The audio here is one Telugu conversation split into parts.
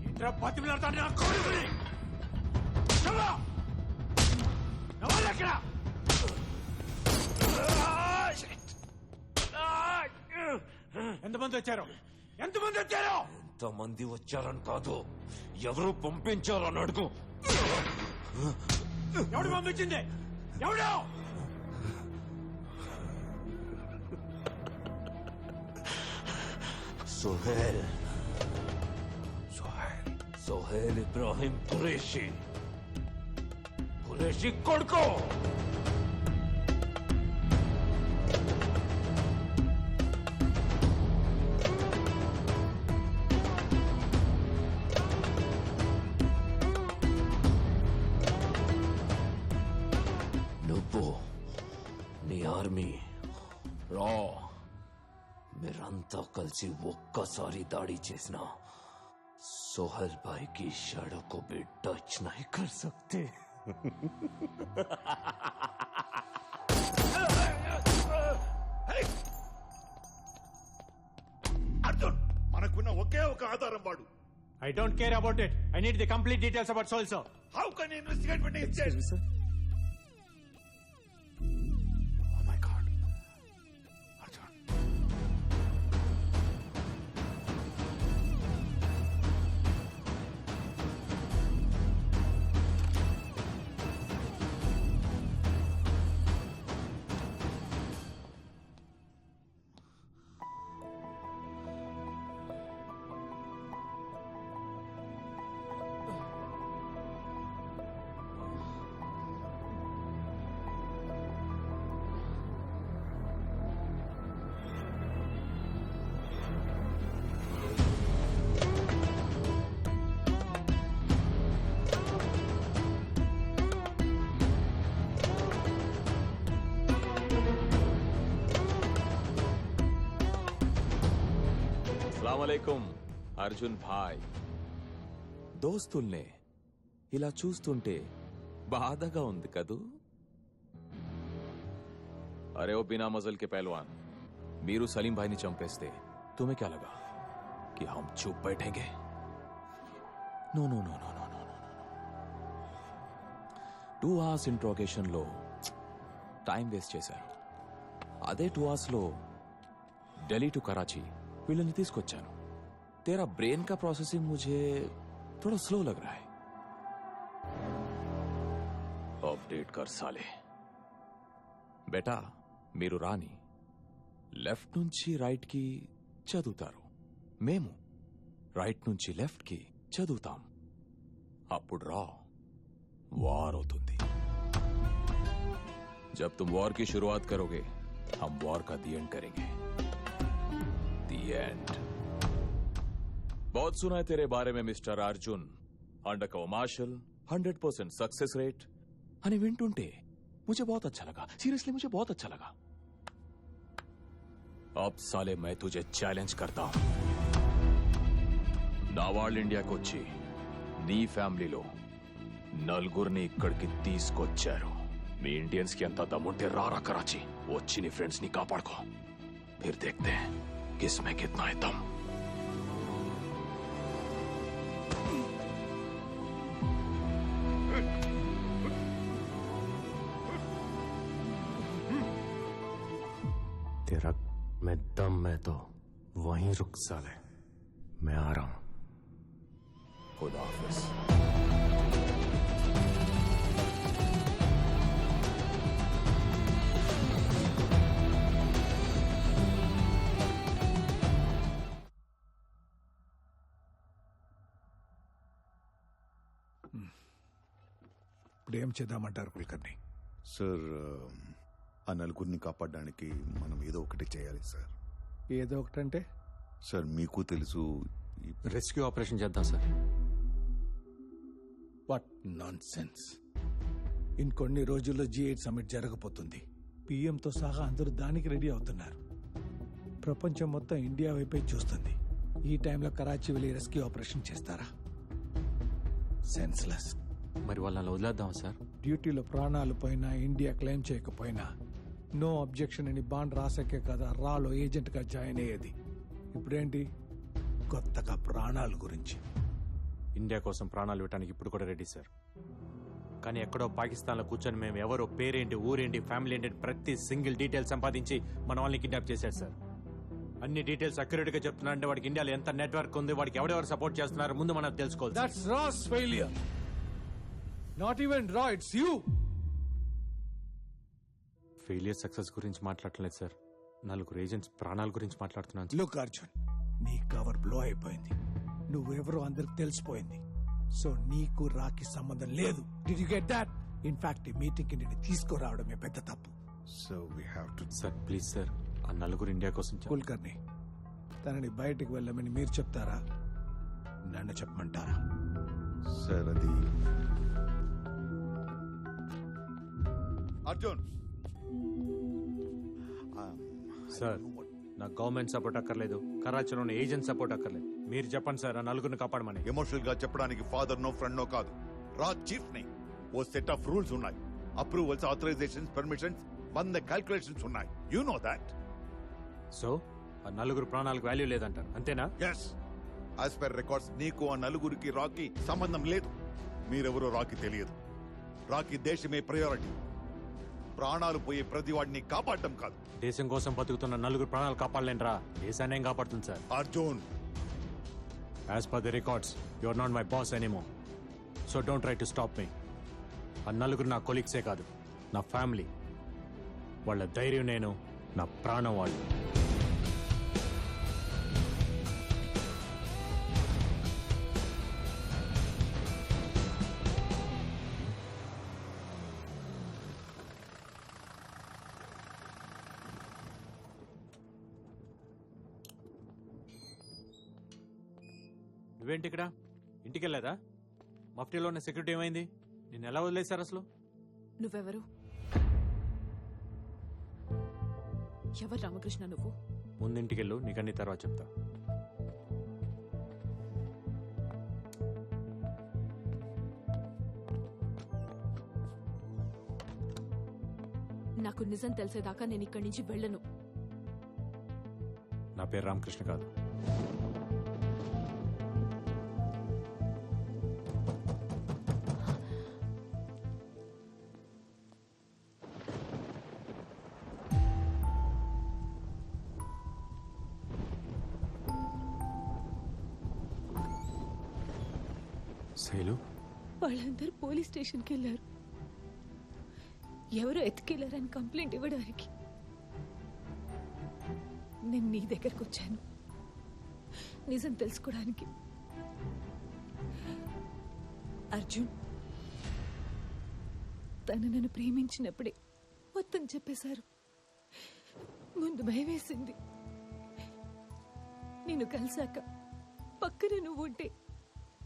ఇంట్లో బతిమిలాడుతాడు నా కొడుకుని. ఎక్కడ ఎంతమంది వచ్చారు? ఎంతమంది వచ్చారని కాదు, ఎవరు పంపించారని అడుగు. ఎవడు పంపించింది? ఎవడు? सोहेल सोहेल इब्राहिम कुरैशी కొడుకు. నువ్వు నీ ఆర్మీ రా, మీరంతా కలిసి ఒక్కసారి దాడి చేసిన सोहेल भाई की शैडो को भी टच नहीं कर सकते. అర్జున్, మనకున్న ఒకే ఒక ఆధారం వాడు. I don't care about it. I need the complete details about Soul, sir. How can you investigate when he is dead? sir. Oh my God. Arjun. అస్సలాముఅలైకుం Arjun భాయ్. దోస్తుల్నే ఇలా చూస్తుంటే బాధగా ఉంది కదూ. అరే ఓ బినా మజల్ కే పహల్వాన్, మీరు సలీం భాయ్ని చంపేస్తే తుమ్హే క్యా లగా कि हम चुप बैठेंगे? No no no no no no no. 2 hours interrogation లో టైం వేస్ట్ చేశారు. అదే 2 hours లో ఢిల్లీ టు కరాచీ వీళ్ళని తీసుకొచ్చాను. तेरा ब्रेन का प्रोसेसिंग मुझे थोड़ा स्लो लग रहा है. अपडेट कर साले. బేటా, మీరు రాని లెఫ్ట్ నుంచి రైట్ కి చదువుతారు, మేము రైట్ నుంచి లెఫ్ట్ కి చదువుతాం. అప్పుడు రా వార్ అవుతుంది. जब तुम वॉर की शुरुआत करोगे, हम वॉर का दी एंड करेंगे. The end. बहुत सुना है तेरे बारे में mister Arjun. Undercover marshal, 100% success rate అని వింటుంటే मुझे बहुत अच्छा लगा. सीरियसली मुझे बहुत अच्छा लगा. अब साले मैं तुझे चैलेंज करता हूं. నా వాళ్ళు ఇండియాకి వచ్చి నీ ఫ్యామిలీలో నలుగురిని ఇక్కడికి తీసుకొచ్చారు. మీ ఇండియన్స్ కి అంత దమ్ముంటే రారా కరాచీ, వచ్చి నీ ఫ్రెండ్స్ ని కాపాడుకో. फिर देखते हैं किसमें कितना है दम. तेरा मैं दम मैं तो वहीं रुक साले, मैं आ रहा हूं. खुदा हाफिज. ఇప్పుడు ఏం చేద్దామంటారు కుల్కర్ని? సార్, ఆ నలుగురిని కాపాడడానికి మనం ఏదో ఒకటి చేయాలి సార్. ఏదో ఒకటంటే? సార్, మీకు తెలుసు, రెస్క్యూ ఆపరేషన్ చేద్దాం సార్. What non sense. ఇంకొన్ని రోజుల్లో G8 సమిట్ జరగబోతుంది. పిఎంతో సహా అందరూ దానికి రెడీ అవుతున్నారు. ప్రపంచం మొత్తం ఇండియా వైపే చూస్తుంది. ఈ టైంలో కరాచీ వెళ్ళి రెస్క్యూ ఆపరేషన్ చేస్తారా? సెన్స్లెస్. మరి వాళ్ళని వదిలేద్దాం సార్. డ్యూటీలో ప్రాణాలు పోయినా, ఇండియా క్లెయిమ్ చేయకపోయినా నో అబ్జెక్షన్ అని బాండ్ రాసాకే కదా రాలో ఏజెంట్గా జాయిన్ అయ్యేది. ఇప్పుడేంటి కొత్తగా ప్రాణాల గురించి? ఇండియా కోసం ప్రాణాలు ఇవ్వడానికి ఇప్పుడు కూడా రెడీ సార్. కానీ ఎక్కడో పాకిస్తాన్లో కూర్చొని మేము ఎవరో పేరేంటి, ఊరేంటి, ఫ్యామిలీ ఏంటి ప్రతి సింగిల్ డీటెయిల్ సంపాదించి మన వాళ్ళని కిడ్నాప్ చేశారు సార్. అన్ని డీటెయిల్స్ అక్యురేట్ గా చెప్తున్నా అంటే వాడికి ఇండియాలో ఎంత నెట్వర్క్ ఉంది, వాడికి ఎవరెవరు సపోర్ట్ చేస్తున్నారు ముందు మనం తెలుసుకోవాలి. That's RAW's failure. Not even రా, ఇట్స్ యూ. ఫెయిలియర్ సక్సెస్ గురించి మాట్లాడలేదు సార్, నలుగురు ఏజెంట్స్ ప్రాణాల గురించి మాట్లాడుతున్నాను. లుక్ అర్జున్, నీ కవర్ బ్లో అయిపోయింది. నువ్వెవరో అందరికి తెలిసిపోయింది. సో నీకు రాకి సంబంధం లేదు. Did you get that? In fact ఈ మీటింగ్ కి నేను తీసుకురావడమే పెద్ద తప్పు. So we have to. Sir please sir, ఆ నలుగురు ఇండియా కోసం కుల్కర్ని తనని బయటికి వెళ్ళమని మీరు చెప్తారా, నన్ను చెప్పమంటారా? సార్ అది అర్జున్. సార్ నాకు గవర్నమెంట్ సపోర్ట్ అక్కర్లేదు, కరాచీలోని ఏజెంట్ సపోర్ట్ అక్కర్లేదు. మీరు చెప్పండి సార్, ఆ నలుగురిని కాపాడమని. ఎమోషనల్ గా చెప్పడానికి ఫాదర్ నో ఫ్రెండ్ నో కాదు, రా చీఫ్ ని. ఓ సెట్ ఆఫ్ రూల్స్ ఉన్నాయి, అప్రూవల్స్, ఆథరైజేషన్స్, పర్మిషన్స్, 100 క్యాల్కులేషన్స్ ఉన్నాయి. You know that. సో ఆ నలుగురు ప్రాణాలకు వాల్యూ లేదంటారు, అంతేనా? ఎస్, యాజ్ పర్ రికార్డ్స్ నీకు ఆ నలుగురికి రాకి సంబంధం లేదు. మీరెవరో రాకి తెలియదు. రాకి దేశమే ప్రయారిటీ. ప్రాణాలు పోయే ప్రతి వాడిని కాపాడటం కాదు. దేశం కోసం బతుకుతున్న నలుగురు ప్రాణాలు కాపాడలేంట్రా, దేశాన్ని ఏం కాపాడుతుంది sir? Arjun, as per the records you are not my boss anymore, so don't try to stop me. ఆ నలుగురు నా కొలీగ్సే కాదు, నా ఫ్యామిలీ. వాళ్ళ ధైర్యం నేను, నా ప్రాణం వాళ్ళు. నువ్వేంటి ఇక్కడ? ఇంటికి వెళ్ళలేదా? మఫ్టీలో ఉన్న సెక్యూరిటీ ఏమైంది? నిన్ను ఎలా వదిలేశారు అసలు? నువ్వెవరు? ఎవరు రామకృష్ణ నువ్వు? ముందు ఇంటికెళ్ళు, నీకన్నీ తర్వాత చెప్తా. నాకు నిజం తెలిసేదాకా నేను ఇక్కడి నుంచి వెళ్ళను. నా పేరు రామకృష్ణ కాదు. శైలు, వాళ్ళందరూ పోలీస్ స్టేషన్కి వెళ్ళారు. ఎవరో ఎత్తుకెళ్లారని కంప్లైంట్ ఇవ్వడానికి. నేను నీ దగ్గరకు వచ్చాను నిజం తెలుసుకోవడానికి. అర్జున్ తను నన్ను ప్రేమించినప్పుడే మొత్తం చెప్పేశారు. ముందు భయం వేసింది. నేను కలిసాక పక్కన నువ్వు ఉంటే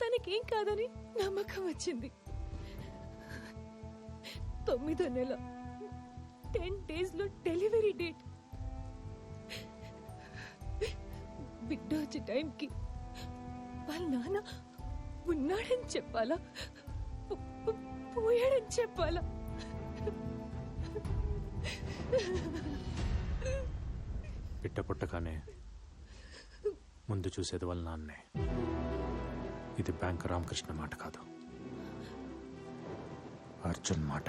తనకేం కాదని నమ్మకం వచ్చింది. 9వ నెల 10 days లో డెలివరీ డేట్. బిడ్డ వచ్చే టైంకి వాళ్ళ నాన్న ఉన్నాడని చెప్పాలా, పోయాడని చెప్పాలా? పిట్ట పుట్టగానే ముందు చూసేది వాళ్ళ నాన్నే. ఇది బ్యాంక్ రామకృష్ణ మాట కాదు, అర్జున్ మాట.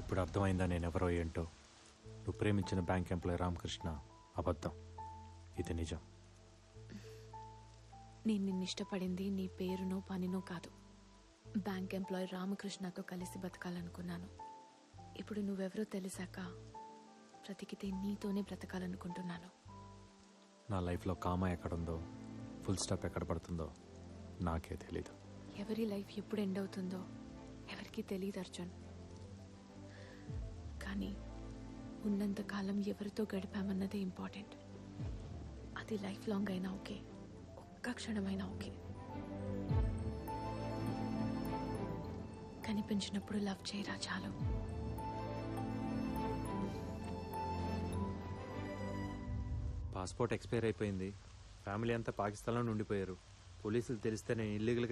ఇప్పుడు అర్థమైందా నేనెవరో ఏంటో? నువ్వు ప్రేమించిన బ్యాంక్ ఎంప్లాయీ రామకృష్ణ అబద్ధం, ఇది నిజం. నేను నిన్ను ఇష్టపడింది నీ పేరునో పనినో కాదు, బ్యాంక్ ఎంప్లాయీ రామకృష్ణతో కలిసి బతకాలనుకున్నాను. ఇప్పుడు నువ్వెవరో తెలిసాక బ్రతికితే నీతోనే బ్రతకాలనుకుంటున్నాను. నా లైఫ్లో కామా ఎక్కడుందో, ఫుల్ స్టాప్ ఎక్కడ పడుతుందో నాకే తెలీదు. ఎవరి లైఫ్ ఎప్పుడు ఎండ్ అవుతుందో ఎవరికి తెలియదు అర్జున్. కానీ ఉన్నంతకాలం ఎవరితో గడిపామన్నదే ఇంపార్టెంట్. అది లైఫ్ లాంగ్ అయినా ఓకే, ఒక్క క్షణమైనా ఓకే. కనిపించినప్పుడు లవ్ చేయరా చాలు. పాస్పోర్ట్ ఎక్స్పైర్ అయిపోయింది. ఫ్యామిలీ అంతా పాకిస్తాన్లో ఉండిపోయారు. పోలీసులు తెలిస్తే నేను ఇల్లీగల్గా